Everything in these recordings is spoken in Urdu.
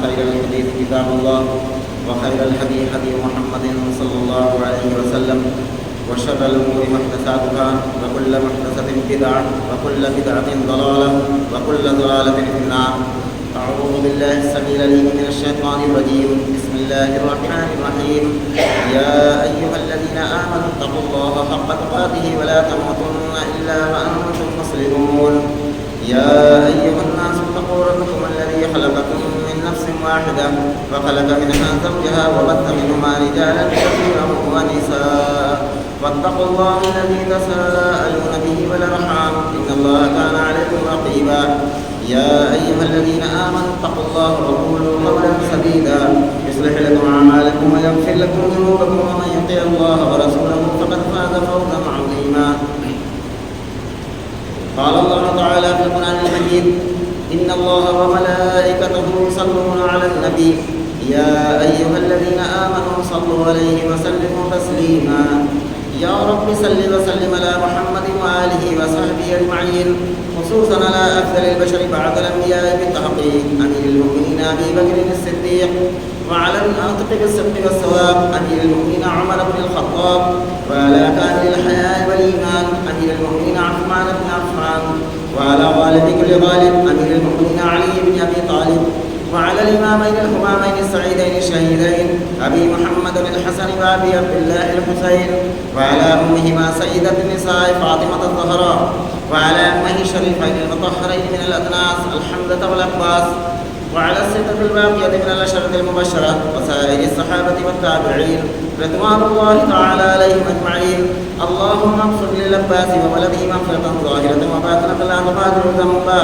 خير الحديث كتاب الله وخير الهدي هدي محمد صلى الله عليه وسلم وشر الأمور محدثاتها وكل محدثة بدعة وكل بدعة ضلالة وكل ضلالة في النار. أعوذ بالله السميع العليم من الشيطان الرجيم. بسم الله الرحمن الرحيم. يا أيها الذين آمنوا اتقوا الله حق تقاته ولا تموتن إلا وأنتم مسلمون. يا أيها الناس اتقوا ربكم الذي خلقكم من نفس واحدة وخلق منها زوجها وبث منهما رجالا كثيرا ونساء واتقوا الله الذي تساءلون به والأرحام إن الله كان عليكم رقيبا. يا أيها الذين آمنوا اتقوا الله وقولوا قولا سديدا يصلح لكم أعمالكم ويغفر لكم ذنوبكم ومن يطع الله ورسوله فقد فاز فوزا عظيما. قال الله تعالى في القرآن المجيد: إن الله وملائكته يصلون على النبي يا أيها الذين آمنوا صلوا عليه وسلموا تسليما. يا رب صل وسلم على محمد وآله وصحبه أجمعين، خصوصا على أفضل البشر بعد الأنبياء بالتحقيق أمير المؤمنين أبي بكر الصديق، وعلى الناطق بالصدق والصواب أمير المؤمنين عمر بن الخطاب، وعلى كامل الحياء والإيمان أمير المؤمنين عثمان بن عفان، وعلى غالب كل غالب أمير المؤمنين علي بن أبي طالب، وعلى الإمامين الهمامين السعيدين الشهيدين أبي محمد الحسن وأبي عبد الله الحسين، وعلى أمهما سيدة النساء فاطمة الزهراء، وعلى أمه الشريفين المطهرين من الأدناس الحمزة والعباس، وعلى الستة الباقية من العشرة المبشرة وسائر الصحابة والتابعين رضوان الله تعالى عليهم أجمعين. اللهم اغفر للعباس وولده مغفرة ظاهرة وباطنة لا تغادر ذنبا.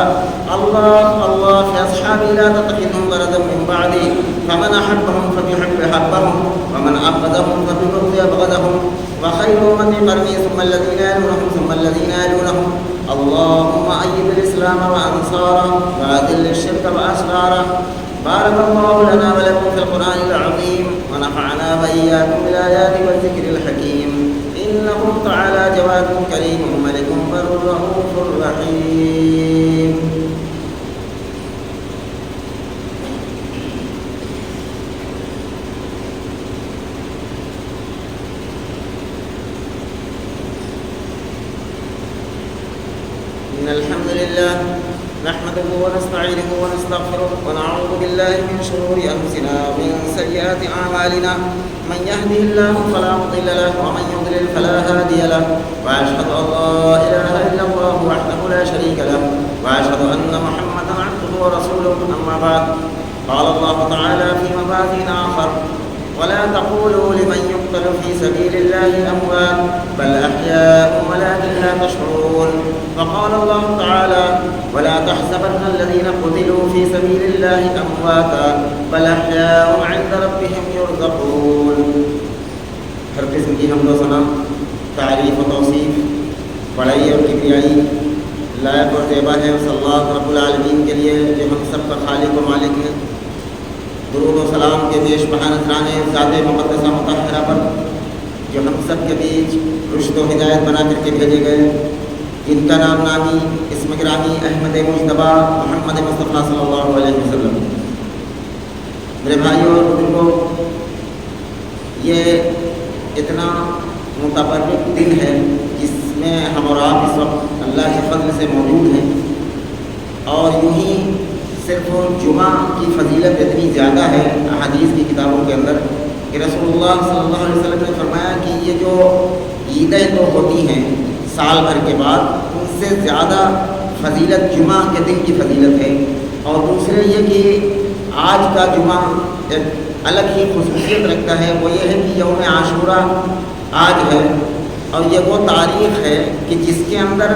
الله في أصحابي لا تتخذهم غرضا من بعدي، فمن أحبهم فبحب حبهم ومن أبغضهم فببغض أبغضهم، وخير أمتي قرني ثم الذين يلونهم ثم الذين يلونهم. اللهم أيد الإسلام وأنصاره وأذل الشرك وأشراره. بارك الله لنا ولكم في القرآن العظيم ونفعنا وإياكم بالآيات والذكر الحكيم. إنه تعالى جواد كريم ملك بر رؤوف رحيم. إن الحمد لله نحمده ونستعينه ونستغفره ونعوذ بالله من شرور أنفسنا ومن سيئات أعمالنا. من يهده الله فلا مضل له ومن يضلل فلا هادي له، وأشهد أن لا إله إلا الله وحده لا شريك له، وأشهد أن محمدا عبده ورسوله. أما بعد، قال الله تعالى في مواطن آخر: ولا تقولوا لمن يقتل في سبيل الله أموات بل أحياء ولكن لا تشعرون. وقال الله تعالى: ولا تحسبن الذين قتلوا في سبيل الله أمواتا بل أحياء عند ربهم يرزقون. ہر قسم کی حمد و ثنا، تعریف و توصیف، بڑائی اور کبریائی لائق اور طیبہ ہے صلی اللہ رب العالمین کے لیے جو ہم سب کا خالق و مالک ہے. درود و سلام کے بیش بہا نذرانے ذات مقدسہ مطہرہ پر جو ہم سب کے بیچ رشد و ہدایت بنا کر کے بھیجے گئے، جن کا نام نامی اسم گرامی احمد مجتبیٰ محمد مصطفیٰ صلی اللہ علیہ وسلم. میرے بھائیوں اور بزرگوں، یہ اتنا متبرک دن ہے جس میں ہم اور آپ اس وقت اللہ کے فضل سے موجود ہیں، اور یوں ہی صرف جمعہ کی فضیلت اتنی زیادہ ہے احادیث کی کتابوں کے اندر کہ رسول اللہ صلی اللہ علیہ وسلم نے فرمایا کہ یہ جو عیدیں تو ہوتی ہیں سال بھر کے بعد، ان سے زیادہ فضیلت جمعہ کے دن کی فضیلت ہے. اور دوسرے یہ کہ آج کا جمعہ ایک الگ ہی خصوصیت رکھتا ہے، وہ یہ ہے کہ یوم عاشورہ آج ہے، اور یہ وہ تاریخ ہے کہ جس کے اندر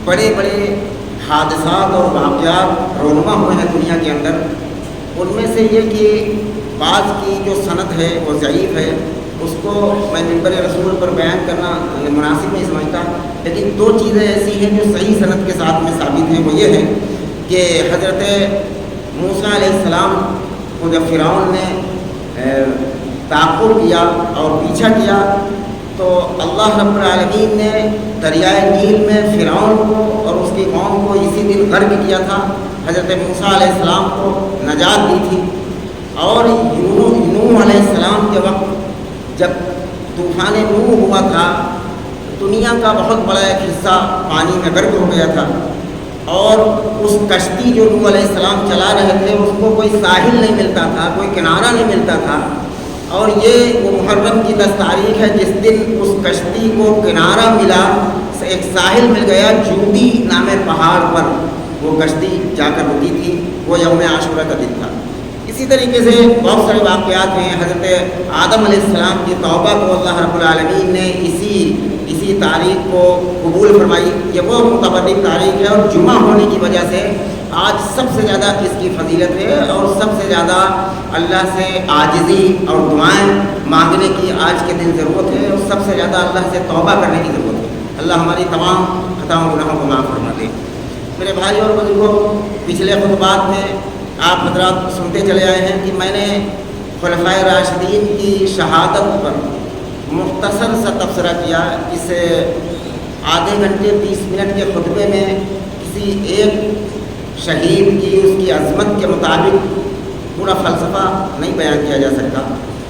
بڑے بڑے حادثات اور واقعات رونما ہوئے ہیں دنیا کے اندر. ان میں سے یہ کہ بعض کی جو سند ہے وہ ضعیف ہے، اس کو میں منبر رسول پر بیان کرنا مناسب نہیں سمجھتا، لیکن دو چیزیں ایسی ہیں جو صحیح سند کے ساتھ میں ثابت ہیں. وہ یہ ہے کہ حضرت موسیٰ علیہ السلام کو جب فرعون نے تعقب کیا اور پیچھا کیا تو اللہ رب العالمین نے دریائے نیل میں فرعون کو اور اس کی قوم کو اسی دن غرق کیا تھا. حضرت موسیٰ علیہ السلام کو نجات دی تھی، اور نوح علیہ السلام کے وقت جب طوفان نوح ہوا تھا، دنیا کا بہت بڑا ایک حصہ پانی میں غرق ہو گیا تھا، اور اس کشتی جو نوح علیہ السلام چلا رہے تھے اس کو کوئی ساحل نہیں ملتا تھا، کوئی کنارہ نہیں ملتا تھا، اور یہ وہ محرم کی 10 تاریخ ہے جس دن اس کشتی کو کنارہ ملا، ایک ساحل مل گیا، جودی نام پہاڑ پر وہ کشتی جا کر رکی تھی، وہ یوم عاشورہ کا دن تھا۔ اسی طریقے سے بہت سارے واقعات ہیں۔ حضرت آدم علیہ السلام کی توبہ کو اللہ رب العالمین نے اسی تاریخ کو قبول فرمائی، یہ وہ متبرک تاریخ ہے، اور جمعہ ہونے کی وجہ سے آج سب سے زیادہ اس کی فضیلت ہے، اور سب سے زیادہ اللہ سے عاجزی اور دعائیں مانگنے کی آج کے دن ضرورت ہے، اور سب سے زیادہ اللہ سے توبہ کرنے کی ضرورت ہے۔ اللہ ہماری تمام خطاؤں گناہوں کو معاف فرما دے۔ میرے بھائی اور بزرگوں، پچھلے خطبات میں آپ حضرات سنتے چلے آئے ہیں کہ میں نے خلفائے راشدین کی شہادت پر مختصر سا تبصرہ کیا۔ اس آدھے گھنٹے 30 منٹ کے خطبے میں کسی ایک شہید کی اس کی عظمت کے مطابق پورا فلسفہ نہیں بیان کیا جا سکتا،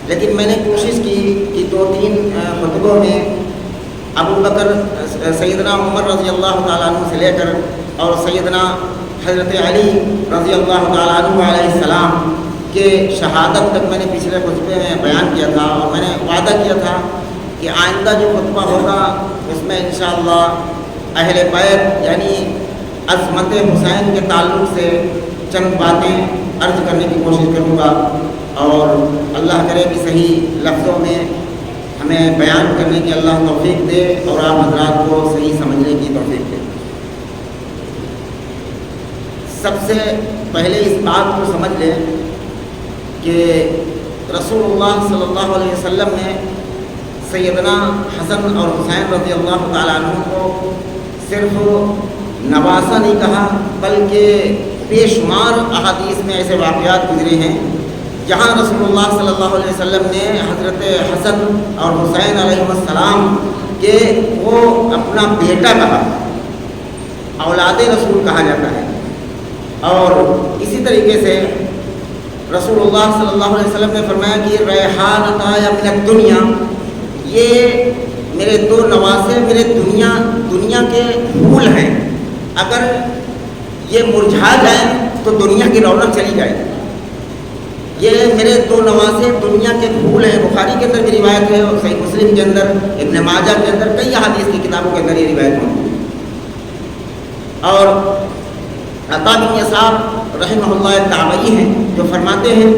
لیکن میں نے کوشش کی کہ 2-3 خطبوں میں ابو بکر سیدنا عمر رضی اللہ تعالیٰ عنہ سے لے کر اور سیدنا حضرت علی رضی اللہ تعالیٰ عنہ علیہ السلام کے شہادت تک میں نے پچھلے خطبے میں بیان کیا تھا، اور میں نے وعدہ کیا تھا کہ آئندہ جو خطبہ ہوگا اس میں انشاءاللہ اہل بیت یعنی عظمت حسین کے تعلق سے چند باتیں عرض کرنے کی کوشش کروں گا، اور اللہ کرے کہ صحیح لفظوں میں ہمیں بیان کرنے کی اللہ توفیق دے، اور آپ حضرات کو صحیح سمجھنے کی توفیق دے۔ سب سے پہلے اس بات کو سمجھ لیں کہ رسول اللہ صلی اللہ علیہ وسلم نے سیدنا حسن اور حسین رضی اللہ تعالیٰ عنہ کو صرف نواسا نہیں کہا، بلکہ بے شمار احادیث میں ایسے واقعات گزرے ہیں جہاں رسول اللہ صلی اللہ علیہ وسلم نے حضرت حسن اور حسین علیہ السلام کے وہ اپنا بیٹا کہا، اولاد رسول کہا جاتا ہے۔ اور اسی طریقے سے رسول اللہ صلی اللہ علیہ وسلم نے فرمایا کہ ریحانتا من الدنیا، یہ میرے 2 نواسے میرے دنیا کے پھول ہیں، اگر یہ مرجھا جائیں تو دنیا کی رونق چلی جائے۔ یہ میرے 2 نواسے دنیا کے پھول ہیں۔ بخاری کے اندر بھی روایت ہے، اور صحیح مسلم کے اندر، ابن ماجہ کے اندر، کئی احادیث کی کتابوں کے اندر یہ روایت موجود ہے۔ اور عطا بن یسار رحمہ اللہ تابعی ہیں جو فرماتے ہیں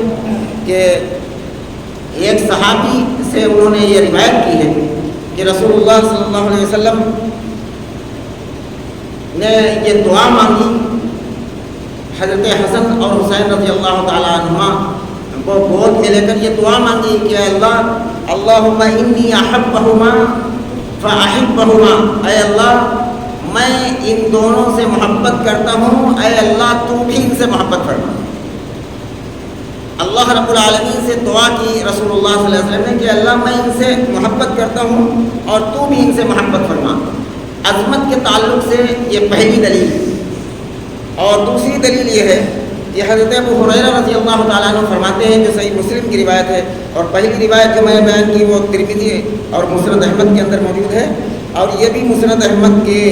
کہ ایک صحابی سے انہوں نے یہ روایت کی ہے کہ رسول اللہ صلی اللہ علیہ وسلم نے یہ دعا مانگی حضرت حسن اور حسین رضی اللہ تعالیٰ عنہما کو گود میں لے کر یہ دعا مانگی کہ اللہ اللہم انی احبہما فاحبہما، اے اللہ میں ان دونوں سے محبت کرتا ہوں، اے اللہ تو بھی ان سے محبت فرما۔ اللہ رب العالمین سے دعا کی رسول اللہ صلی اللہ علیہ وسلم نے کہ اللہ میں ان سے محبت کرتا ہوں اور تو بھی ان سے محبت فرما۔ عظمت کے تعلق سے یہ پہلی دلیل ہے، اور دوسری دلیل یہ ہے کہ حضرت ابو ہریرہ رضی اللہ تعالیٰ عنہ فرماتے ہیں جو صحیح مسلم کی روایت ہے، اور پہلی روایت جو میں نے بیان کی وہ ترمذی اور مسند احمد کے اندر موجود ہے، اور یہ بھی مسند احمد کے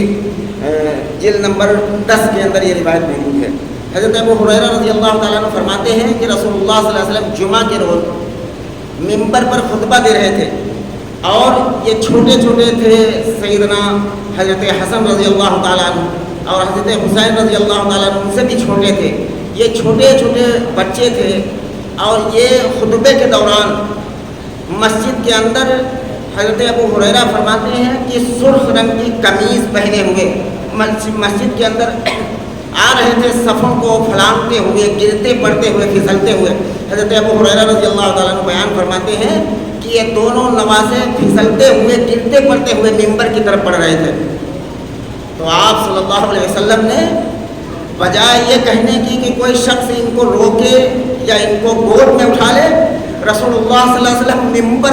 جلد نمبر 10 کے اندر یہ روایت موجود ہے۔ حضرت ابو ہریرہ رضی اللہ تعالیٰ عنہ فرماتے ہیں کہ رسول اللہ صلی اللہ علیہ وسلم جمعہ کے روز منبر پر خطبہ دے رہے تھے، اور یہ چھوٹے چھوٹے تھے، سیدنا حضرت حسن رضی اللہ تعالیٰ عنہ اور حضرت حسین رضی اللہ تعالیٰ عنہ ان سے بھی چھوٹے تھے، یہ چھوٹے چھوٹے بچے تھے، اور یہ خطبے کے دوران مسجد کے اندر حضرت ابو ہریرہ فرماتے ہیں کہ سرخ رنگ کی قمیض پہنے ہوئے مسجد کے اندر آ رہے تھے، صفوں کو پھلانگتے ہوئے، گرتے پڑتے ہوئے، پھسلتے ہوئے۔ حضرت ابو ہریرہ رضی اللہ تعالیٰ عنہ بیان فرماتے ہیں کہ یہ دونوں نواسے پھسلتے ہوئے، گرتے پڑتے ہوئے منبر کی طرف پڑھ رہے تھے، تو آپ صلی اللہ علیہ وسلم نے بجائے یہ کہنے کی کہ کوئی شخص ان کو روکے یا ان کو گود میں اٹھا لے، رسول اللہ صلی اللہ علیہ وسلم منبر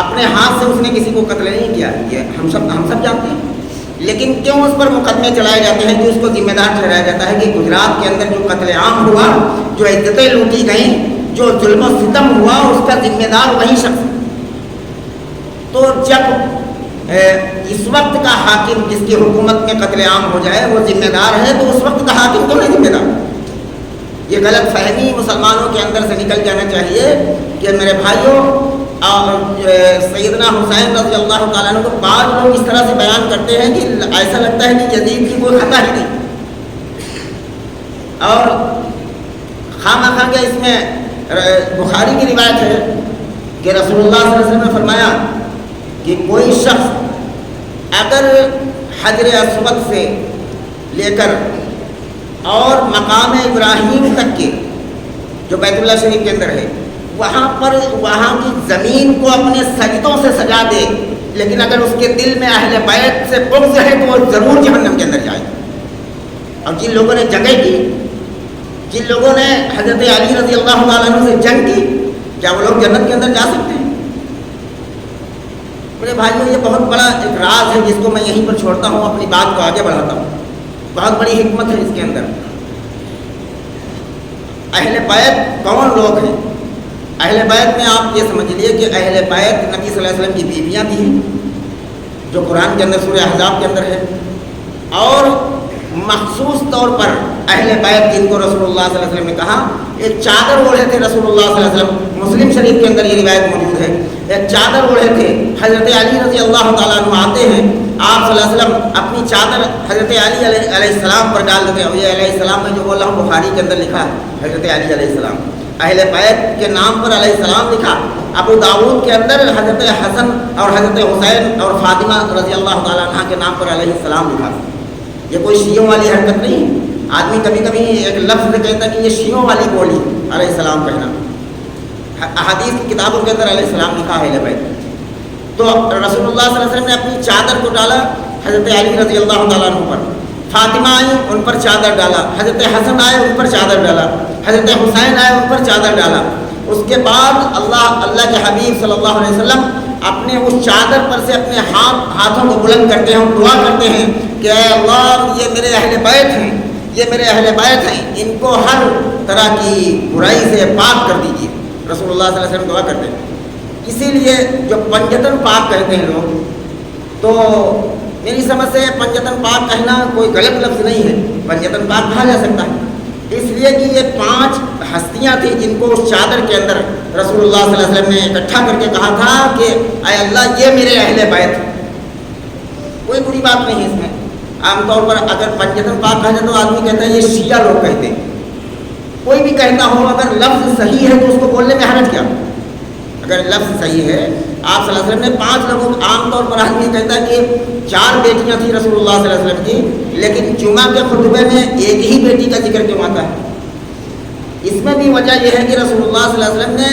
اپنے ہاتھ سے اس نے کسی کو قتل نہیں کیا، یہ ہم سب جانتے ہیں، لیکن کیوں اس پر مقدمے چلائے جاتے ہیں کہ اس کو ذمہ دار ٹھہرایا جاتا ہے کہ گجرات کے اندر جو قتل عام ہوا، جو عزتیں لوٹی گئیں، جو ظلم و ستم ہوا، اس کا ذمہ دار وہی شخص۔ تو جب اس وقت کا حاکم جس کی حکومت میں قتل عام ہو جائے وہ ذمہ دار ہے، تو اس وقت کا حاکم کیوں نہیں ذمہ دار؟ یہ غلط فہمی مسلمانوں کے اندر سے نکل جانا چاہیے کہ میرے بھائیوں، سیدنا حسین رضی اللہ تعالیٰ عنہ کو بعض لوگ اس طرح سے بیان کرتے ہیں کہ ایسا لگتا ہے کہ یزید کی کوئی خطا ہی نہیں، اور خواہ کے اس میں بخاری کی روایت ہے کہ رسول اللہ صلی اللہ علیہ وسلم نے فرمایا کہ کوئی شخص اگر حجر اسود سے لے کر اور مقام ابراہیم تک کے جو بیت اللہ شریف کے اندر ہے وہاں کی زمین کو اپنے سجدوں سے سجا دے، لیکن اگر اس کے دل میں اہل بیت سے بغض ہے تو وہ ضرور جہنم کے اندر جائے۔ اور جن لوگوں نے جنگیں کی، جن لوگوں نے حضرت علی رضی اللہ تعالیٰ عنہ سے جنگ کی، کیا وہ لوگ جنت کے اندر جا سکتے ہیں؟ میرے بھائیوں، یہ بہت بڑا ایک راز ہے جس کو میں یہیں پر چھوڑتا ہوں، اپنی بات کو آگے بڑھاتا ہوں۔ بہت بڑی حکمت ہے اس کے اندر۔ اہل بیت کون لوگ ہیں؟ اہل بیت میں آپ یہ سمجھ لیے کہ اہل بیت نبی صلی اللہ علیہ وسلم کی بیویاں بھی ہیں، جو قرآن کے اندر سورہ احزاب کے اندر ہے، اور مخصوص طور پر اہل بیت جن کو رسول اللہ صلی اللہ علیہ وسلم نے کہا، ایک چادر اوڑھے تھے رسول اللہ صلی اللہ علیہ وسلم، مسلم شریف کے اندر یہ روایت موجود ہے، ایک چادر اوڑھے تھے، حضرت علی رضی اللہ تعالیٰ عنہ آتے ہیں، آپ صلی اللہ علیہ وسلم اپنی چادر حضرت علی علیہ السلام پر ڈال دیتے ہیں۔ یہ علیہ السلام میں جو بول رہا ہوں بخاری کے اندر لکھا ہے حضرت علی علیہ السلام، اہل بیت کے نام پر علیہ السلام لکھا۔ ابو داؤد کے اندر حضرت حسن اور حضرت حسین اور فاطمہ رضی اللہ تعالیٰ عنہ کے نام پر علیہ السلام لکھا۔ یہ کوئی شیعوں والی حرکت نہیں۔ آدمی کبھی کبھی ایک لفظ کہتا ہے کہ یہ شیعوں والی بولی علیہ السلام کہنا، احادیث کی کتابوں کے اندر علیہ السلام لکھا ہے اہل بیت۔ تو رسول اللہ صلی اللہ علیہ وسلم نے اپنی چادر کو ڈالا حضرت علی رضی اللہ تعالیٰ عنہ پر، فاطمہ آئی ان پر چادر ڈالا، حضرت حسن آئے ان پر چادر ڈالا، حضرت حسین آئے ان پر چادر ڈالا۔ اس کے بعد اللہ کے حبیب صلی اللہ علیہ وسلم اپنے اس چادر پر سے اپنے ہاتھوں کو بلند کرتے ہیں اور دعا کرتے ہیں کہ اے اللہ، یہ میرے اہل بیت ہیں، یہ میرے اہل بیت ہیں، ان کو ہر طرح کی برائی سے پاک کر دیجیے۔ رسول اللہ صلی اللہ علیہ وسلم دعا کرتے ہیں۔ اسی لیے جو پنجتن پاک کہتے ہیں لوگ، تو میری سمجھ سے پنجتن پاک کہنا کوئی غلط لفظ نہیں ہے، پنجتن پاک کہا جا سکتا ہے، اس لیے کہ یہ 5 ہستیاں تھیں جن کو اس چادر کے اندر رسول اللہ صلی اللہ علیہ وسلم نے اکٹھا کر کے کہا تھا کہ اے اللہ، یہ میرے اہل بیت ہیں۔ کوئی بری بات نہیں ہے اس میں۔ عام طور پر اگر پنجتن پاک کہا جائے تو آدمی کہتا ہے یہ شیعہ لوگ کہتے ہیں۔ کوئی بھی کہتا ہو، اگر لفظ صحیح ہے تو اس کو بولنے میں حرج کیا؟ اگر لفظ صحیح ہے، آپ صلی اللہ علیہ وسلم نے 5 لوگوں، عام طور پر آدمی کہتا ہے کہ 4 بیٹیاں تھیں رسول اللہ صلی اللہ علیہ وسلم کی، لیکن جمعہ کے خطبے میں ایک ہی بیٹی کا ذکر کیوں آتا ہے؟ اس میں بھی وجہ یہ ہے کہ رسول اللہ صلی اللہ علیہ وسلم نے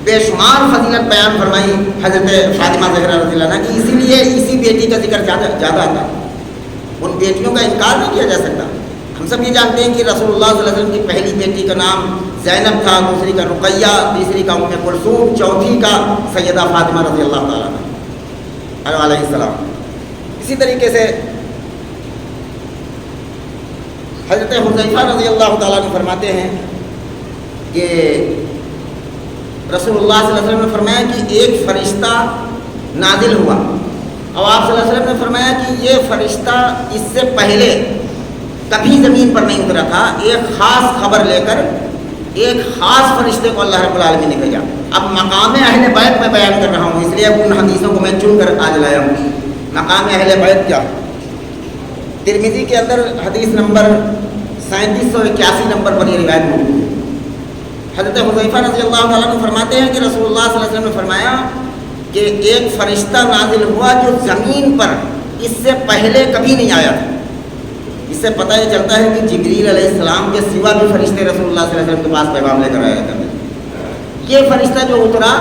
بے شمار فضیلت بیان فرمائی حضرت فاطمہ زہرا رضی اللہ عنہا کی، اسی لیے اسی بیٹی کا ذکر زیادہ آتا ہے۔ ان بیٹیوں کا انکار نہیں کیا جا سکتا۔ ہم سب یہ جانتے ہیں کہ رسول اللہ صلی اللہ علیہ وسلم کی پہلی بیٹی کا نام زینب تھا، دوسری کا رقیہ، تیسری کا ام کلثوم، چوتھی کا سیدہ فاطمہ رضی اللہ تعالیٰ عنہ علیہ السلام۔ اسی طریقے سے حضرت حذیفہ رضی اللہ تعالیٰ عنہ فرماتے ہیں کہ رسول اللہ صلی اللہ علیہ وسلم نے فرمایا کہ ایک فرشتہ نازل ہوا، اور آپ صلی اللہ علیہ وسلم نے فرمایا کہ یہ فرشتہ اس سے پہلے کبھی زمین پر نہیں اترا تھا، ایک خاص خبر لے کر ایک خاص فرشتے کو اللہ رب العالمین نے بھیجا۔ اب مقام اہل بیت میں بیان کر رہا ہوں، اس لیے ان حدیثوں کو میں چن کر آج لایا ہوں۔ مقام اہل بیت کیا؟ ترمذی کے اندر حدیث نمبر 3781 نمبر پر یہ روایت موجود ہے۔ حضرت حذیفہ رضی اللہ تعالیٰ عنہ فرماتے ہیں کہ رسول اللہ صلی اللہ علیہ وسلم نے فرمایا کہ ایک فرشتہ نازل ہوا جو زمین پر اس سے پہلے کبھی نہیں آیا تھا۔ اس سے پتہ یہ چلتا ہے کہ جبریل علیہ السلام کے سوا بھی فرشتے رسول اللہ صلی اللہ علیہ وسلم کے پاس پیغام لے کر آیا کرتے تھے۔ یہ فرشتہ جو اترا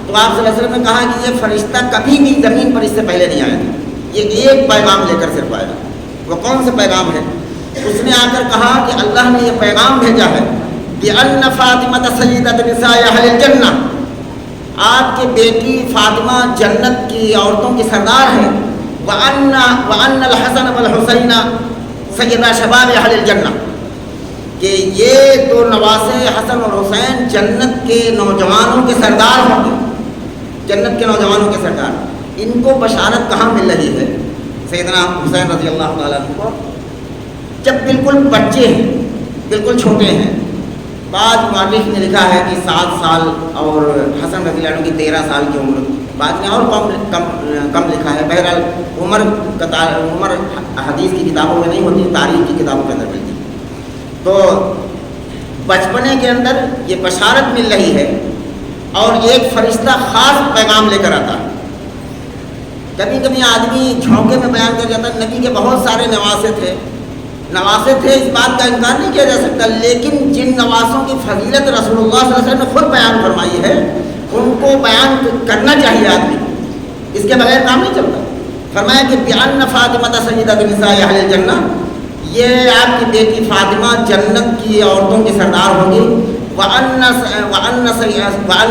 تو آپ صلی اللہ علیہ وسلم نے کہا کہ یہ فرشتہ کبھی بھی زمین پر اس سے پہلے نہیں آیا تھا، یہ ایک پیغام لے کر صرف آیا۔ وہ کون سا پیغام ہے؟ اس نے آ کر کہا کہ اللہ نے یہ پیغام بھیجا ہے بِأَنَّ فاطمة سیدۃ نساء اہل الجنہ، آپ کی بیٹی فاطمہ جنت کی عورتوں کی سردار ہے، وَأَنَّ الْحَسَنَ وَالْحُسَيْنَ سَيِّدَا شَبَابِ أَهْلِ الْجَنَّةِ، کہ یہ دو نواسے حسن اور حسین جنت کے نوجوانوں کے سردار ہوں گے، جنت کے نوجوانوں کے سردار۔ ان کو بشارت کہاں مل رہی ہے؟ سیدنا حسین رضی اللہ تعالیٰ عنہ کو جب بالکل بچے ہیں، بالکل چھوٹے ہیں، بعض مؤرخ نے لکھا ہے کہ 7 سال اور حسن رضی اللہ عنہ کی 13 سال کی عمر، بعض نے اور کم لکھا ہے۔ بہرحال عمر حدیث کی کتابوں میں نہیں ہوتی، تاریخ کی کتابوں کے اندر ملتی۔ تو بچپنے کے اندر یہ بشارت مل رہی ہے، اور ایک فرشتہ خاص پیغام لے کر آتا ہے۔ کبھی کبھی آدمی جھونکے میں بیان کر جاتا ہے، نبی کے بہت سارے نواسے تھے، اس بات کا انکار نہیں کیا جا سکتا، لیکن جن نواسوں کی فضیلت رسول اللہ صلی اللہ علیہ وسلم نے خود بیان فرمائی ہے، ان کو بیان کرنا چاہیے آدمی، اس کے بغیر کام نہیں چلتا۔ فرمایا کہ بِأَنَّ فاطمة سیدۃ نساء اہل الجنہ، یہ آپ کی بیٹی فاطمہ جنت کی عورتوں کی سردار ہوگی، وَأَنَّ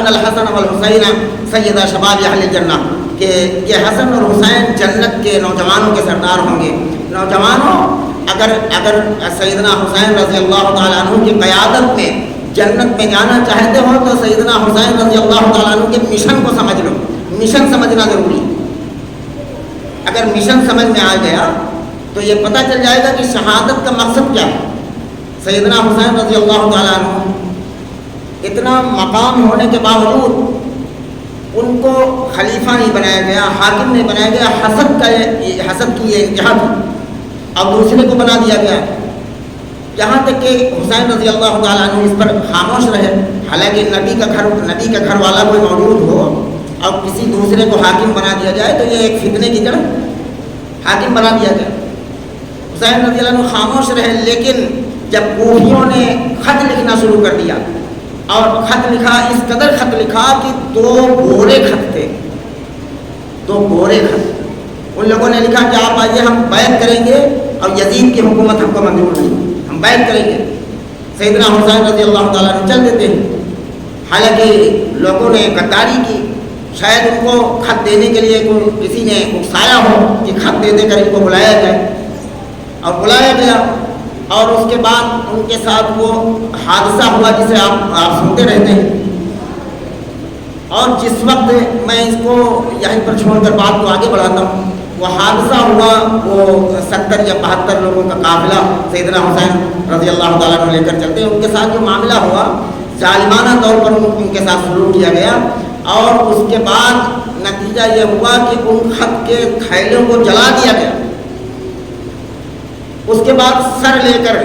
الْحَسَنَ وَالْحُسَيْنَ سَيِّدَا شَبَابِ أَهْلِ الْجَنَّةِ، کہ حسن اور حسین جنت کے نوجوانوں کے سردار ہوں گے۔ نوجوانوں، اگر سیدنا حسین رضی اللہ تعالیٰ عنہ کی قیادت میں جنت میں جانا چاہتے ہو تو سیدنا حسین رضی اللہ تعالیٰ عنہ کے مشن کو سمجھ لو، مشن سمجھنا ضروری ہے۔ اگر مشن سمجھ میں آ گیا تو یہ پتہ چل جائے گا کہ شہادت کا مقصد کیا ہے۔ سیدنا حسین رضی اللہ تعالیٰ عنہ اتنا مقام ہونے کے باوجود ان کو خلیفہ نہیں بنایا گیا، حاکم نہیں بنایا گیا، حسد کی یہ انتہا تھی، اب دوسرے کو بنا دیا گیا، یہاں تک کہ حسین رضی اللہ تعالیٰ عنہ اس پر خاموش رہے۔ حالانکہ نبی کا گھر والا کوئی موجود ہو اور کسی دوسرے کو حاکم بنا دیا جائے تو یہ ایک فتنے کی جڑ، حاکم بنا دیا گیا۔ حسین رضی اللہ عنہ خاموش رہے، لیکن جب کوفیوں نے خط لکھنا شروع کر دیا، اور خط لکھا، اس قدر خط لکھا کہ 2 بورے خط تھے، 2 بورے خط۔ ان لوگوں نے لکھا کہ آپ آئیے، ہم بیعت کریں گے اور یزید کی حکومت ہم کو منظور نہیں، ہم بیعت کریں گے۔ سیدنا حسین رضی اللہ تعالیٰ عنہ چل دیتے ہیں، حالانکہ لوگوں نے غداری کی، شاید ان کو خط دینے کے لیے کسی نے اکسایا ہو کہ خط دے کر ان کو بلایا جائے، اور بلایا گیا۔ اور اس کے بعد ان کے ساتھ وہ حادثہ ہوا جسے آپ سنتے رہتے ہیں، اور جس وقت میں اس کو یہیں پر چھوڑ کر بات کو آگے بڑھاتا ہوں، وہ حادثہ ہوا، وہ 70 یا 72 لوگوں کا قافلہ سیدنا حسین رضی اللہ تعالیٰ عنہ لے کر چلتے ہیں۔ ان کے ساتھ جو معاملہ ہوا، ظالمانہ طور پر ان کے ساتھ سلوک کیا گیا، اور اس کے بعد نتیجہ یہ ہوا کہ ان خط کے تھیلوں کو جلا دیا گیا۔ اس کے بعد سر لے کر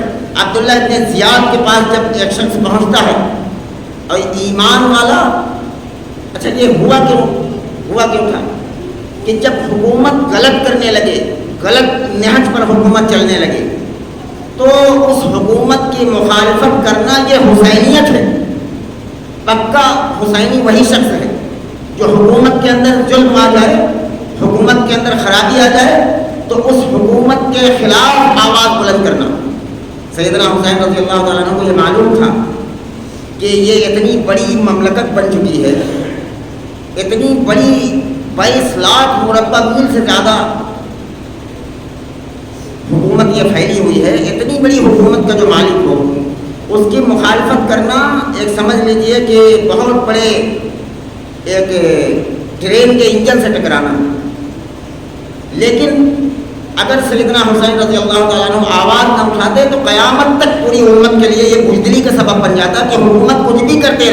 عبداللہ ابن زیاد کے پاس جب ایک شخص پہنچتا ہے، اور ایمان والا، اچھا یہ ہوا کیوں تھا کہ جب حکومت غلط کرنے لگے، غلط نہج پر حکومت چلنے لگے، تو اس حکومت کی مخالفت کرنا یہ حسینیت ہے۔ پکا حسینی وہی شخص ہے جو حکومت کے اندر ظلم آ جائے، حکومت کے اندر خرابی آ جائے تو اس حکومت کے خلاف آواز بلند کرنا۔ سیدنا حسین رضی اللہ تعالیٰ عنہ کو یہ معلوم تھا کہ یہ اتنی بڑی مملکت بن چکی ہے، اتنی بڑی 22 لاکھ مربع میل سے زیادہ حکومت یہ پھیلی ہوئی ہے، اتنی بڑی حکومت کا جو مالک ہو، اس کی مخالفت کرنا ایک سمجھ لیجئے کہ بہت بڑے ایک ٹرین کے انجن سے ٹکرانا۔ لیکن اگر سیدنا حسین رضی اللہ تعالیٰ عنہ آواز نہ اٹھاتے تو قیامت تک پوری امت کے لیے یہ بزدلی کا سبب بن جاتا کہ حکومت کچھ بھی کرتی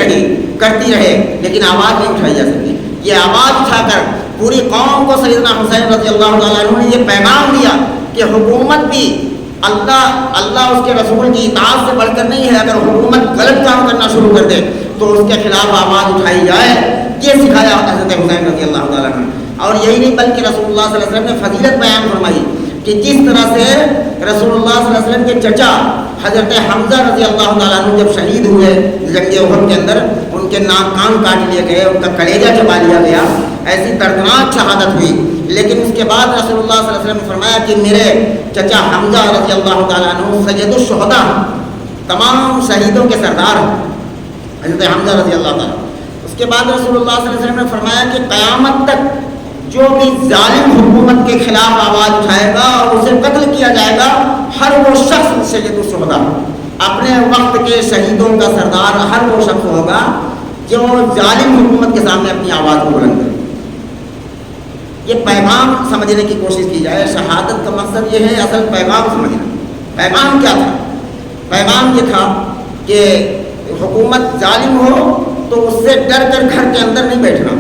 رہے لیکن آواز نہیں اٹھائی جا سکتی۔ یہ آواز اٹھا کر پوری قوم کو سیدنا حسین رضی اللہ تعالیٰ عنہ نے یہ پیغام دیا کہ حکومت بھی اللہ اس کے رسول کی اطاعت سے بڑھ کر نہیں ہے، اگر حکومت غلط کام کرنا شروع کر دے تو اس کے خلاف آواز اٹھائی جائے۔ یہ سکھایا حضرت حسین رضی اللہ تعالیٰ عنہ۔ اور یہی نہیں بلکہ رسول اللہ صلی اللہ علیہ وسلم نے فضیلت بیان فرمائی کہ جس طرح سے رسول اللہ صلی اللہ علیہ وسلم کے چچا حضرت حمزہ رضی اللہ تعالیٰ عنہ جب شہید ہوئے جنگ احد کے اندر، ان کے ناک کان کاٹ لیے گئے، ان کا کلیجہ چبا لیا گیا، ایسی دردناک شہادت ہوئی، لیکن اس کے بعد رسول اللہ صلی اللہ علیہ وسلم نے فرمایا کہ میرے چچا حمزہ رضی اللہ تعالیٰ عنہ سید الشہداء، تمام شہیدوں کے سردار حضرت حمزہ رضی اللہ تعالیٰ۔ اس کے بعد رسول اللہ صلی اللہ علیہ وسلم نے فرمایا کہ قیامت تک جو بھی ظالم حکومت کے خلاف آواز اٹھائے گا اور اسے قتل کیا جائے گا، ہر وہ شخص سید الشہداء، اپنے وقت کے شہیدوں کا سردار، ہر وہ شخص ہوگا جو ظالم حکومت کے سامنے اپنی آواز کو بلند کرے۔ یہ پیغام سمجھنے کی کوشش کی جائے۔ شہادت کا مقصد یہ ہے، اصل پیغام سمجھنا۔ پیغام کیا تھا؟ پیغام یہ تھا کہ حکومت ظالم ہو تو اس سے ڈر کر گھر کے اندر نہیں بیٹھنا،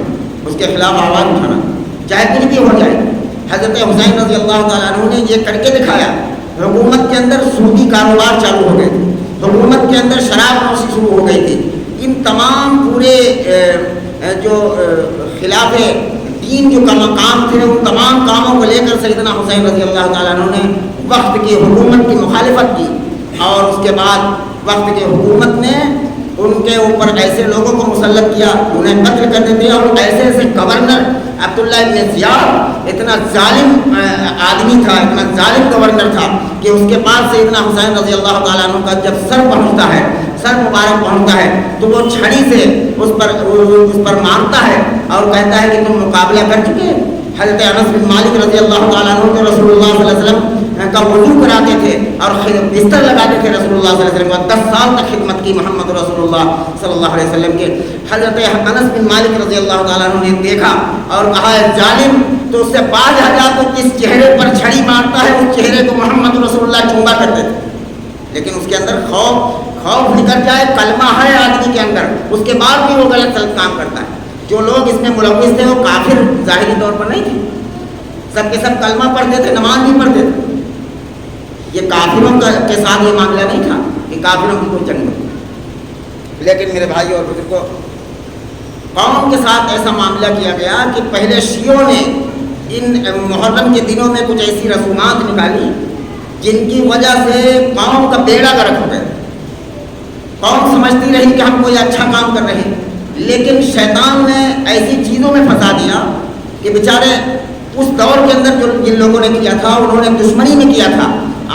اس کے خلاف آواز اٹھانا، چاہے کچھ بھی ہو جائے۔ حضرت حسین رضی اللہ تعالیٰ عنہ نے یہ کر کے دکھایا۔ حکومت کے اندر سودی کاروبار چالو ہو گئے تھے، حکومت کے اندر شراب نوشی شروع ہو گئی تھی۔ ان تمام پورے جو خلاف دین جو کام تھے، ان تمام کاموں کو لے کر سیدنا حسین رضی اللہ تعالیٰ عنہ نے وقت کی حکومت کی مخالفت کی، اور اس کے بعد وقت کی حکومت نے ان کے اوپر ایسے لوگوں کو مسلط کیا، انہیں قتل کر دیتے، اور ایسے ایسے گورنر عبداللہ ابن زیاد اتنا ظالم آدمی تھا، اتنا ظالم گورنر تھا کہ اس کے پاس سیدنا حسین رضی اللہ تعالیٰ عنہ کا جب سر پہنچتا ہے، سر مبارک پہنچتا ہے، تو وہ چھڑی سے اس پر مارتا ہے اور کہتا ہے کہ تم مقابلہ کر چکے۔ حضرت انس بن مالک رضی اللہ تعالیٰ عنہ جو رسول اللہ صلی اللہ علیہ وسلم کا وضو کراتے تھے اور بستر لگاتے تھے رسول اللہ صلی اللہ علیہ وسلم، 10 سال تک خدمت کی محمد رسول اللہ صلی اللہ علیہ وسلم کے۔ حضرت انس بن مالک رضی اللہ تعالیٰ عنہ نے دیکھا اور کہا ہے ظالم تو اس سے باز آ جا، تو کس چہرے پر چھڑی مارتا ہے اس چہرے کو محمد رسول اللہ چوما کرتے تھے، لیکن اس کے اندر خوف نکل جائے، کلمہ ہے آدمی کے اندر، اس کے بعد بھی وہ غلط کام کرتا ہے۔ جو لوگ اس میں ملوث تھے وہ کافر ظاہری طور پر نہیں تھے، سب کے سب کلمہ پڑھتے تھے، نماز بھی پڑھتے تھے۔ یہ کافروں کے ساتھ یہ معاملہ نہیں تھا کہ کافروں کی کوئی جنگ ہو، لیکن میرے بھائی اور بزرگوں، قوم کے ساتھ ایسا معاملہ کیا گیا کہ پہلے شیعوں نے ان محرم کے دنوں میں کچھ ایسی رسومات نکالی جن کی وجہ سے قوم کا بیڑا غرق ہو گیا۔ قوم سمجھتی رہی کہ ہم کوئی اچھا کام کر رہے ہیں، لیکن شیطان نے ایسی چیزوں میں پھنسا دیا کہ بیچارے اس دور کے اندر جو جن لوگوں نے کیا تھا انہوں نے دشمنی میں کیا تھا،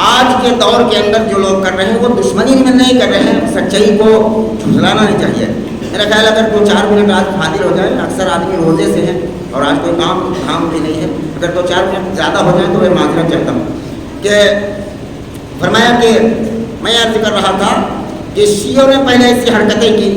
آج کے دور کے اندر جو لوگ کر رہے ہیں وہ دشمنی میں نہیں کر رہے ہیں۔ سچائی کو جھٹلانا نہیں چاہیے۔ میرا خیال اگر 2-4 منٹ آج حاضر ہو جائے، اکثر آدمی روزے سے ہیں اور آج کوئی کام بھی نہیں ہے، اگر 2-4 منٹ زیادہ ہو جائیں تو میں معذرت چاہتا ہوں کہ فرمایا کہ میں عرض کر رہا تھا کہ شیعوں نے پہلے ایسی حرکتیں کی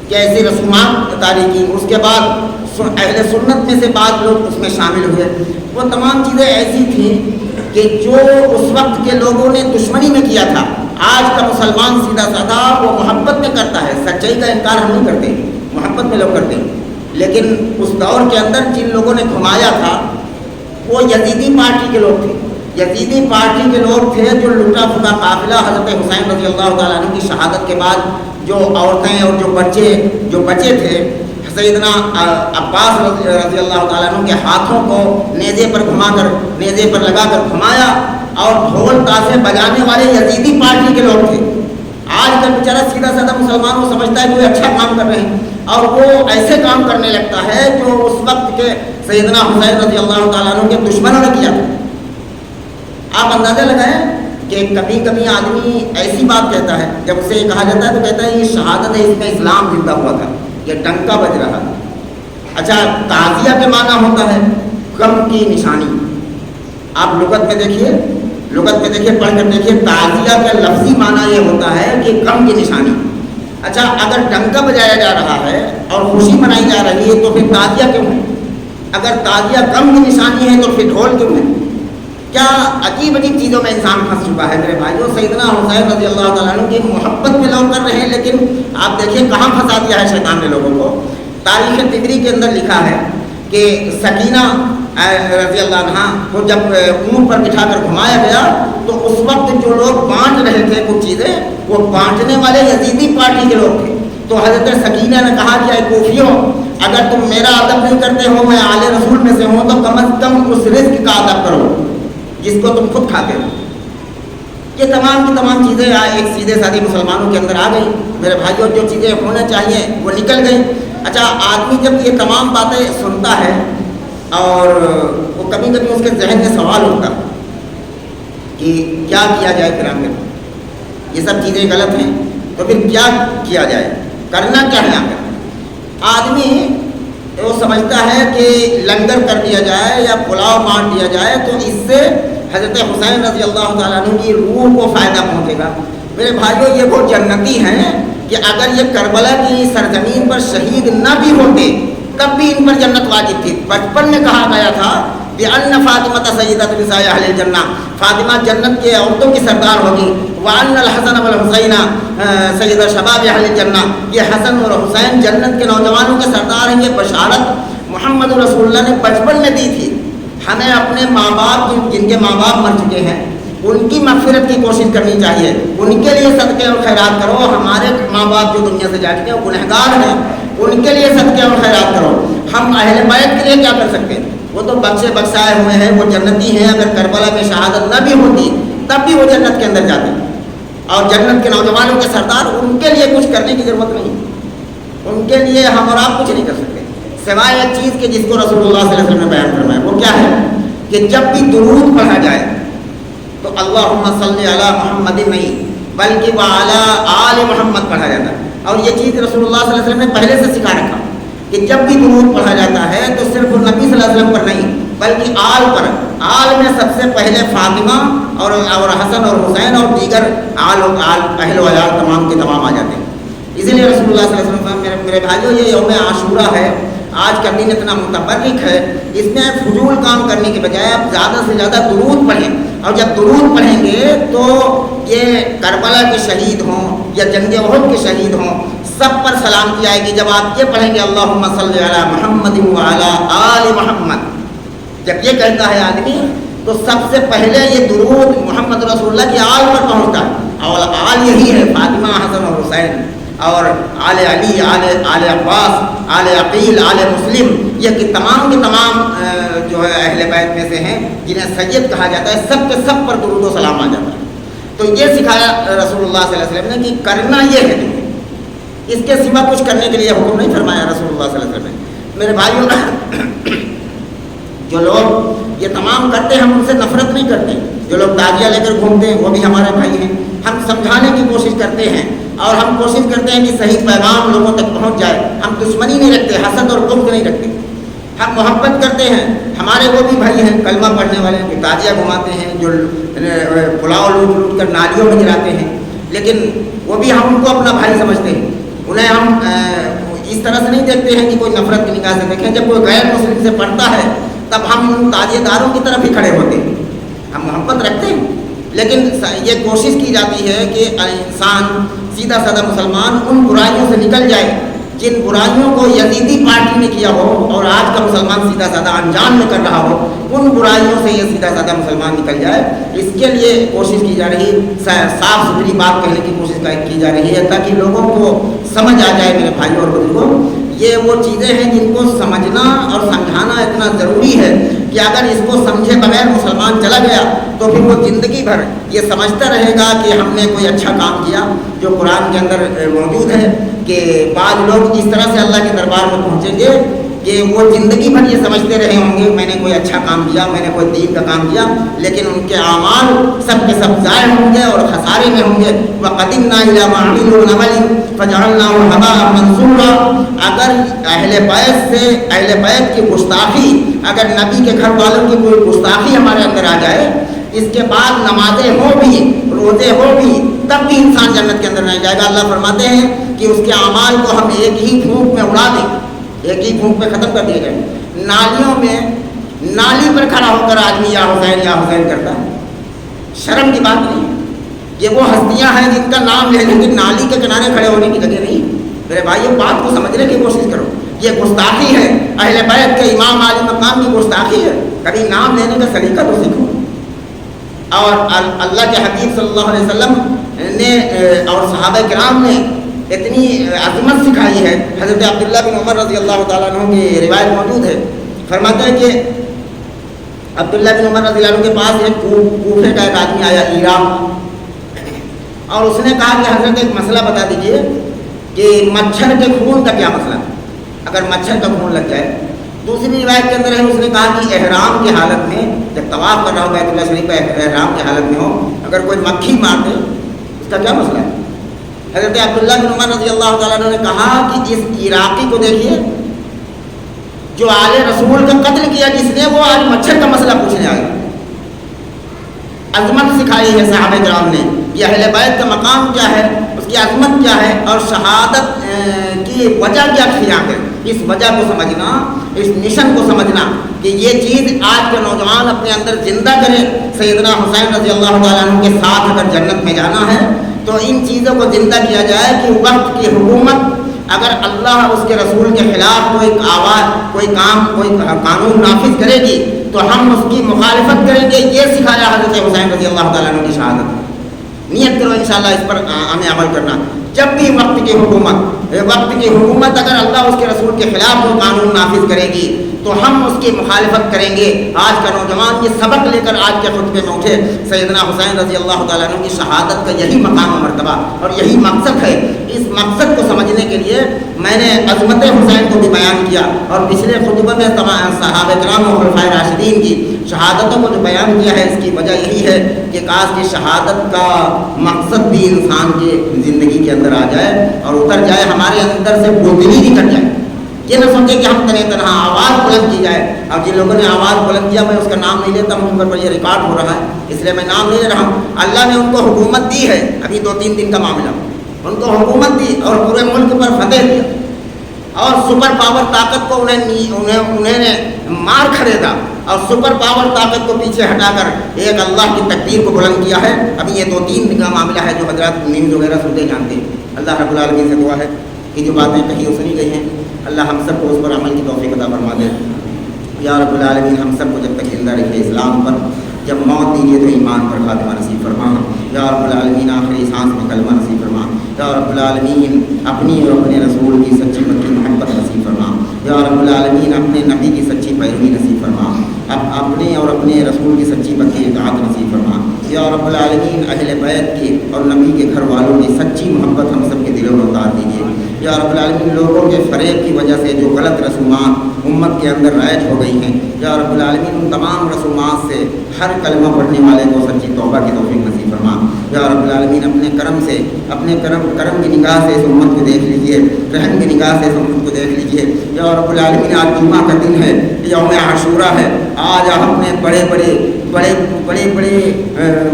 کہ ایسی رسومات طاری کی، اس کے بعد اہل سنت میں سے بعض لوگ اس میں شامل ہوئے۔ وہ تمام چیزیں ایسی تھیں کہ جو اس وقت کے لوگوں نے دشمنی میں کیا تھا، آج کا مسلمان سیدھا سادہ وہ محبت میں کرتا ہے، سچائی کا انکار ہم نہیں کرتے، محبت میں لوگ کرتے ہیں۔ لیکن اس دور کے اندر جن لوگوں نے گھمایا تھا وہ یزیدی پارٹی کے لوگ تھے، یزیدی پارٹی کے لوگ تھے جو لٹا پھٹا قافلہ حضرت حسین رضی اللہ تعالیٰ عنہ کی شہادت کے بعد جو عورتیں اور جو بچے تھے، سیدنا عباس رضی اللہ تعالیٰ عنہ کے ہاتھوں کو نیزے پر گھما کر، نیزے پر لگا کر گھمایا، اور ڈھول تاشے بجانے والے یزیدی پارٹی کے لوگ تھے۔ آج کل بیچارہ سیدھا سادہ مسلمان وہ سمجھتا ہے کہ وہ اچھا کام کر رہے ہیں، اور وہ ایسے کام کرنے لگتا ہے جو اس وقت کے سیدنا حسین رضی اللہ تعالیٰ عنہ کے دشمنوں نے کیا تھا۔ آپ اندازہ لگائیں کہ کبھی کبھی آدمی ایسی بات کہتا ہے، جب اسے یہ کہا جاتا ہے تو کہتا ہے یہ شہادت ہے، اس میں اسلام زندہ ہوا تھا، یہ ڈنکا بج رہا ہے۔ اچھا، تعزیہ کے معنی ہوتا ہے غم کی نشانی۔ آپ لغت میں دیکھیے، پڑھ کر دیکھیے، تعزیہ کا لفظی معنی یہ ہوتا ہے کہ غم کی نشانی۔ اچھا، اگر ڈنکا بجایا جا رہا ہے اور خوشی منائی جا رہی ہے تو پھر تعزیہ کیوں ہے؟ اگر تعزیہ غم کی نشانی ہے تو پھر ڈھول کیوں ہے؟ کیا عجیب عجیب چیزوں میں انسان پھنس چکا ہے میرے بھائیوں۔ سیدنا حسین رضی اللہ تعالیٰ عنہ کی محبت میں لوگ کر رہے ہیں، لیکن آپ دیکھیں کہاں پھنسا دیا ہے شیطان نے لوگوں کو۔ تاریخ طبری کے اندر لکھا ہے کہ سکینہ رضی اللہ عنہ کو جب اونٹ پر بٹھا کر گھمایا گیا تو اس وقت جو لوگ بانٹ رہے تھے کچھ چیزیں، وہ بانٹنے والے یزیدی پارٹی کے لوگ تھے۔ تو حضرت سکینہ نے کہا کہ اے کوفیوں، اگر تم میرا ادب نہیں کرتے ہو، میں آل رسول میں سے ہوں، تو کم از کم اس رزق کا ادب کرو جس کو تم خود کھاتے ہو۔ یہ تمام کی تمام چیزیں ایک سیدھے سادے مسلمانوں کے اندر آ گئی میرے بھائیوں، جو چیزیں ہونا چاہیے وہ نکل گئی۔ اچھا، آدمی جب یہ تمام باتیں سنتا ہے اور وہ کبھی کبھی اس کے ذہن میں سوال ہوتا کہ کیا کیا جائے پھر آخر، یہ سب چیزیں غلط ہیں تو پھر کیا کیا جائے، کرنا کیا ہے آخر؟ آدمی وہ سمجھتا ہے کہ لنگر کر دیا جائے یا پلاؤ بانٹ دیا جائے تو اس سے حضرت حسین رضی اللہ تعالیٰ عنہ کی روح کو فائدہ پہنچے گا۔ میرے بھائیوں، یہ وہ جنتی ہیں کہ اگر یہ کربلا کی سرزمین پر شہید نہ بھی ہوتے تب بھی ان پر جنت واجب تھی۔ بچپن میں کہا گیا تھا بِأَنَّ فاطمة سیدۃ نساء اہل الجنہ، فاطمہ جنت کے عورتوں کی سردار ہوگی۔ وَأَنَّ الْحَسَنَ وَالْحُسَيْنَ سید شباب اہل الجنہ، یہ حسن اور حسین جنت کے نوجوانوں کے سردار ہیں۔ یہ بشارت محمد رسول اللہ نے بچپن میں دی تھی۔ ہمیں اپنے ماں باپ جن کے ماں باپ مر چکے ہیں ان کی مغفرت کی کوشش کرنی چاہیے، ان کے لیے صدقے اور خیرات کرو۔ ہمارے ماں باپ جو دنیا سے جا چکے ہیں گنہگار ہیں، ان کے لیے صدقے اور خیرات کرو۔ ہم اہل بیت کے لیے کیا کر سکتے ہیں؟ وہ تو بخشے بخشائے ہوئے ہیں، وہ جنتی ہیں۔ اگر کربلا میں شہادت نہ بھی ہوتی تب بھی وہ جنت کے اندر جاتے، اور جنت کے نوجوانوں کے سردار، ان کے لیے کچھ کرنے کی ضرورت نہیں۔ ان کے لیے ہم اور آپ کچھ نہیں کر سکتے سوائے ایک چیز کے جس کو رسول اللہ صلی اللہ علیہ وسلم نے بیان فرمایا۔ وہ کیا ہے کہ جب بھی درود پڑھا جائے تو اللہم صلی علی محمد نہیں بلکہ وعلی آل محمد پڑھا جاتا ہے۔ اور یہ چیز رسول اللہ صلی اللہ علیہ وسلم نے پہلے سے سکھا رکھا کہ جب بھی درود پڑھا جاتا ہے تو صرف نبی صلی اللہ علیہ وسلم پر نہیں بلکہ آل پر۔ آل میں سب سے پہلے فاطمہ اور حسن اور حسین اور دیگر آل اہل و عیال تمام کے تمام آ جاتے ہیں۔ اسی لیے رسول اللہ صلی اللہ علیہ وسلم، میرے بھائیوں، یہ یوم عاشورہ ہے، آج کا دن اتنا متبرک ہے، اس میں فضول کام کرنے کے بجائے آپ زیادہ سے زیادہ درود پڑھیں۔ اور جب درود پڑھیں گے تو یہ کربلا کے شہید ہوں یا جنگ احد کے شہید ہوں، سب پر سلام کی آئے گی۔ جب آپ یہ پڑھیں گے اللہم صلی علی محمد وعلی آل محمد، جب یہ کہتا ہے آدمی تو سب سے پہلے یہ درود محمد رسول اللہ کی آل پر پہنچتا ہے، اور آل یہی ہے فاطمہ، حسن اور حسین، اور آل علی، آل عباس، آل عقیل، آل مسلم، یہ کہ تمام کے تمام جو ہے اہل بیت میں سے ہیں جنہیں سید کہا جاتا ہے، سب کے سب پر درود و سلام آ جاتا ہے۔ تو یہ سکھایا رسول اللہ صلی اللہ علیہ وسلم نے کہ کرنا یہ ہے تمہیں، اس کے سوا کچھ کرنے کے لیے حکم نہیں فرمایا رسول اللہ صلی اللہ علیہ وسلم نے۔ میرے بھائیوں، جو لوگ یہ تمام کرتے ہیں ہم ان سے نفرت نہیں کرتے۔ جو لوگ تعزیہ لے کر گھومتے ہیں وہ بھی ہمارے بھائی ہیں، ہم سمجھانے کی کوشش کرتے ہیں اور ہم کوشش کرتے ہیں کہ صحیح پیغام لوگوں تک پہنچ جائے۔ ہم دشمنی نہیں رکھتے، حسد اور بغض نہیں رکھتے، ہم محبت کرتے ہیں۔ ہمارے وہ بھی بھائی ہیں کلمہ پڑھنے والے جو تعزیہ گھماتے ہیں، جو پلاؤ لوٹ لوٹ کر نالیوں میں گراتے ہیں، لیکن وہ بھی ہم ان کو اپنا بھائی سمجھتے ہیں۔ انہیں ہم اس طرح سے نہیں دیکھتے ہیں کہ کوئی نفرت کی نگاہ سے دیکھیں۔ جب کوئی غیر مسلم سے پڑھتا ہے تب ہم ان تعزیہ داروں کی طرف ہی کھڑے ہوتے ہیں، ہم محبت رکھتے ہیں، لیکن یہ کوشش کی جاتی ہے کہ انسان سیدھا سادہ مسلمان ان برائیوں سے نکل جائے جن برائیوں کو یزیدی پارٹی نے کیا ہو اور آج کا مسلمان سیدھا سادہ انجان میں کر رہا ہو، ان برائیوں سے یہ سیدھا سادہ مسلمان نکل جائے۔ اس کے لیے کوشش کی جا رہی، صاف ستھری بات کہنے کی کوشش کی جا رہی ہے تاکہ لوگوں کو سمجھ آ جائے۔ میرے بھائیوں اور بزرگوں، یہ وہ چیزیں ہیں جن کو سمجھنا اور سمجھانا اتنا ضروری ہے کہ اگر اس کو سمجھے بغیر مسلمان چلا گیا تو پھر وہ زندگی بھر یہ سمجھتا رہے گا کہ ہم نے کوئی اچھا کام کیا، جو قرآن کے اندر موجود ہے کہ بعض لوگ اس طرح سے اللہ کے دربار میں پہنچیں گے کہ وہ زندگی بھر یہ سمجھتے رہے ہوں گے میں نے کوئی اچھا کام کیا، میں نے کوئی دین کا کام کیا، لیکن ان کے اعمال سب کے سب ضائع ہوں گے اور خسارے میں ہوں گے۔ وَقَدِمْنَا إِلَىٰ مَا عَمِلُوا مِنْ عَمَلٍ فَجَعَلْنَاهُ هَبَاءً مَّنثُورًا۔ اگر اہل بیت کی گستاخی، اگر نبی کے گھر والوں کی کوئی گستاخی ہمارے اندر آ جائے، اس کے بعد نمازیں ہو بھی، روزے ہو بھی، تب بھی انسان جنت کے اندر نہیں جائے گا۔ اللہ فرماتے ہیں کہ اس کے اعمال کو ہم ایک ہی پھونک میں اڑا دیں، ایک ہی پھونک میں ختم کر دیے جائیں۔ نالیوں میں نالی پر کھڑا ہو کر آدمی یا حسین کرتا ہے، شرم کی بات نہیں۔ یہ وہ ہستیاں ہیں جن کا نام لینے کی نالی کے کنارے کھڑے ہونے کی جگہ نہیں۔ میرے بھائیوں، بات کو سمجھنے کی کوشش کرو، یہ گستاخی ہے، اہل بیت کے امام عالی مقام کی گستاخی ہے۔ کبھی نام لینے کا سلیقہ تو سیکھو۔ اور اللہ کے حبیب صلی اللہ علیہ وسلم نے اور صحابہ کرام نے اتنی عظمت سکھائی ہے۔ حضرت عبداللہ بن عمر رضی اللہ تعالیٰ عنہ کی روایت موجود ہے، فرماتے ہیں کہ عبداللہ بن عمر رضی اللہ عنہ کے پاس ایک کوفے کا ایک آدمی آیا، عراق، اور اس نے کہا کہ حضرت ایک مسئلہ بتا دیجئے کہ مچھر کے خون کا کیا مسئلہ ہے، اگر مچھر کا خون لگ جائے۔ دوسری روایت کے اندر ہے، اس نے کہا کہ احرام کی حالت میں جب طواف کر رہا ہو بیت اللہ شریف کا، احرام کی حالت میں ہو، اگر کوئی مکھی مار دے اس کا کیا مسئلہ ہے؟ حضرت عبداللہ بن عمر رضی اللہ تعالیٰ عنہ نے کہا کہ اس عراقی کو دیکھیے جو آل رسول کا قتل کیا جس نے، وہ آج مچھر کا مسئلہ پوچھنے آیا۔ عظمت سکھائی ہے صحابہ کرام نے کہ اہل بیت کا مقام کیا ہے، اس کی عظمت کیا ہے، اور شہادت کی وجہ کیا اختیار ہے۔ اس وجہ کو سمجھنا، اس مشن کو سمجھنا کہ یہ چیز آج کے نوجوان اپنے اندر زندہ کریں۔ سیدنا حسین رضی اللہ تعالیٰ عنہ کے ساتھ اگر جنت میں جانا ہے تو ان چیزوں کو زندہ کیا جائے کہ وقت کی حکومت اگر اللہ اس کے رسول کے خلاف کوئی آواز، کوئی کام، کوئی قانون نافذ کرے گی تو ہم اس کی مخالفت کریں گے۔ یہ سکھایا حضرت حسین رضی اللہ تعالیٰ عنہ کی شہادت۔ نیت کرو انشاءاللہ اس پر ہمیں عمل کرنا۔ جب بھی وقت کی حکومت اگر اللہ اس کے رسول کے خلاف کوئی قانون نافذ کرے گی تو ہم اس کی مخالفت کریں گے۔ آج کا نوجوان یہ سبق لے کر آج کے خطبے میں اٹھے۔ سیدنا حسین رضی اللہ تعالیٰ عنہ کی شہادت کا یہی مقام و مرتبہ اور یہی مقصد ہے۔ اس مقصد کو سمجھنے کے لیے میں نے عظمت حسین کو بھی بیان کیا، اور پچھلے خطبے میں صحابہ کرام و خلفائے راشدین کی شہادتوں کو جو بیان کیا ہے، اس کی وجہ یہی ہے کہ کاش کی شہادت کا مقصد بھی انسان کی زندگی کے اندر آ جائے اور اتر جائے، ہمارے اندر سے بزدلی نکل جائے۔ یہ نہ سمجھے کہ ہم تنہا آواز بلند کی جائے، اور جن لوگوں نے آواز بلند کیا میں اس کا نام نہیں لیتا ہوں، پر یہ ریکارڈ ہو رہا ہے اس لیے میں نام نہیں لے رہا ہوں۔ اللہ نے ان کو حکومت دی ہے، ابھی 2-3 دن کا معاملہ، ان کو حکومت دی اور پورے ملک پر فتح دیا، اور سپر پاور طاقت کو انہیں نے مار خریدا، اور سپر پاور طاقت کو پیچھے ہٹا کر ایک اللہ کی تکبیر کو بلند کیا ہے۔ ابھی یہ 2-3 دن کا معاملہ ہے جو حضرات نیوز وغیرہ سنتے جانتے ہیں۔ اللہ رب العالمین سے دعا ہے کہ جو باتیں کہیں سنی گئی ہیں اللہ ہم سب کو اس پر عمل کی توفیق عطا فرما دے۔ یا رب العالمین ہم سب کو جب تک زندہ رکھے اسلام پر، جب موت دیجیے تو ایمان پر خاتمہ نصیب فرما۔ یا رب العالمین آخری سانس میں کلمہ نصیب فرما۔ یا رب العالمین اپنی اور اپنے رسول کی سچی پکی محبت نصیب فرما۔ یا رب العالمین اپنے نبی کی سچی پیروی نصیب فرما، اپنے اور اپنے رسول کی سچی پکی اطاعت نصیب فرما۔ یا رب العالمین اہل بیت کی اور نبی کے گھر والوں کی سچی محبت ہم سب کے دلوں میں اتار دیجیے۔ یا رب العالمین لوگوں کے فریب کی وجہ سے جو غلط رسومات امت کے اندر رائج ہو گئی ہیں، یا رب العالمین ان تمام رسومات سے ہر کلمہ پڑھنے والے کو سچی توبہ کی توفیق نصیب فرما۔ یا رب العالمین اپنے کرم سے، اپنے کرم کی نگاہ سے اس امت کو دیکھ لیجیے، رحم کی نگاہ سے اس امت کو دیکھ لیجیے۔ یا رب العالمین آج جمعہ کا دن ہے، یوم عاشورہ ہے، آج ہم نے بڑے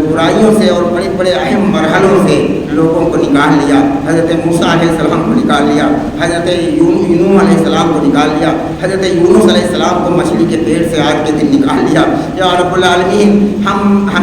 برائیوں سے اور بڑے اہم مرحلوں سے لوگوں کو نکال لیا۔ حضرت موسیٰ علیہ السلام کو نکال لیا، حضرت یونس علیہ السلام کو نکال لیا، حضرت یونس علیہ السلام کو مچھلی کے پیٹ سے آج کے دن نکال لیا۔ یا رب العالمین ہم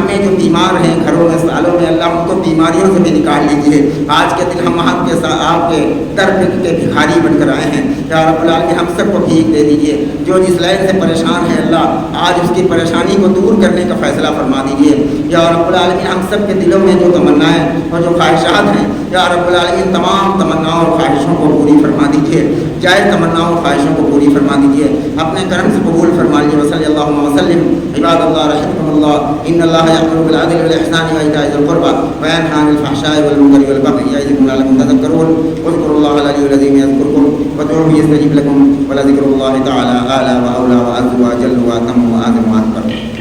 میں جو بیمار ہیں گھروں میں سالوں میں، اللہ ان کو بیماریوں سے بھی نکال لیجیے۔ آج کے دن ہم آپ کے در کے بھکاری بن کر آئے ہیں۔ یا رب العالمین ہم سب کو بھیک دے دیجیے۔ جو جس لائن سے پریشان ہے اللہ آج اس کی پریشانی کو دور کرنے کا فیصلہ فرما دیجیے۔ یا رب العالمین ہم سب کے دلوں میں جو تمنائیں اور جو خواہشات ہیں، یا رب العالمین تمام تمناؤں اور خواہشوں کو پوری فرما دیجیے، جائز تمناؤں اور خواہشوں کو پوری فرما دیجیے، اپنے کرم سے قبول فرما لیجیے۔ وصلی اللہ وسلم عباد اللہ رحمکم اللہ، ان اللہ یأمر بالعدل والإحسان وإيتاء ذی القربى وینہی عن الفحشاء والمنکر والبغی یعظکم لعلکم تذکرون، اذکروا اللہ العلی العظیم یذکرکم وادعوہ یستجب لکم ولذکر اللہ تعالی اعلی واولی واعز واجل واتم واعظم واکبر۔